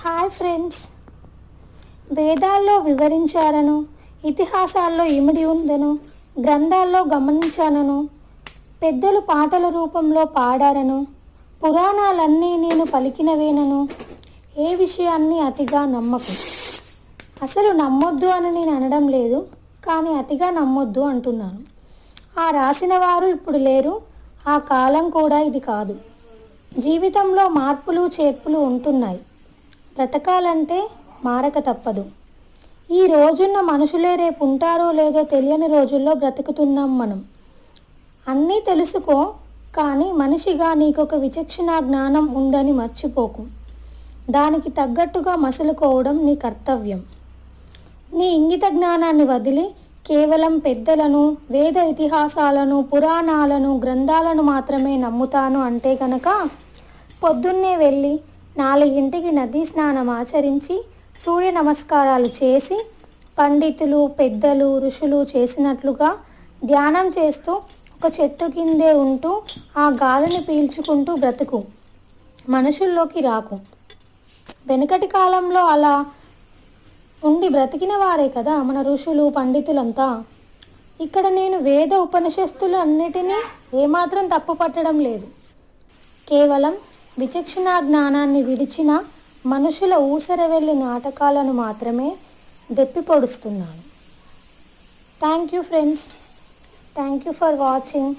Hi friends, వేదాల్లో వివరించారను, ఇతిహాసాల్లో ఇమిడి ఉందను, గ్రంథాల్లో గమనించానను, పెద్దలు పాటల రూపంలో పాడారను, పురాణాలన్నీ నేను పలికినవేనను, ఏ విషయాన్ని అతిగా నమ్మకు. అసలు నమ్మొద్దు అని నేను అనడం లేదు, కానీ అతిగా నమ్మొద్దు అంటున్నాను. ఆ రాసిన వారు ఇప్పుడు లేరు, ఆ కాలం కూడా ఇది కాదు. జీవితంలో మార్పులు చేర్పులు ఉంటున్నాయి. బ్రతకాలంటే మారక తప్పదు. ఈ రోజున్న మనుషులే రేపు ఉంటారో లేదో తెలియని రోజుల్లో బ్రతుకుతున్నాం మనం. అన్నీ తెలుసుకో, కానీ మనిషిగా నీకొక విచక్షణ జ్ఞానం ఉందని మర్చిపోకు. దానికి తగ్గట్టుగా మసులుకోవడం నీ కర్తవ్యం. నీ ఇంగిత జ్ఞానాన్ని వదిలి కేవలం పెద్దలను, వేద ఇతిహాసాలను, పురాణాలను, గ్రంథాలను మాత్రమే నమ్ముతాను అంటే కనుక పొద్దున్నే వెళ్ళి 4 నదీ స్నానం ఆచరించి సూర్య నమస్కారాలు చేసి పండితులు, పెద్దలు, ఋషులు చేసినట్లుగా ధ్యానం చేస్తూ ఒక చెట్టు కిందే ఉంటూ ఆ గాలిని పీల్చుకుంటూ బ్రతుకు. మనుషుల్లోకి రాకు. వెనుకటి కాలంలో అలా ఉండి బ్రతికిన వారే కదా మన ఋషులు, పండితులంతా. ఇక్కడ నేను వేద ఉపనిషత్తులు అన్నిటినీ ఏమాత్రం తప్పు పట్టడం లేదు. కేవలం విచక్షణ జ్ఞానాన్ని విడిచిన మనుషుల ఊసరవెల్లి నాటకాలను మాత్రమే దెప్పి పొడుస్తున్నాను. Thank you friends. Thank you for watching.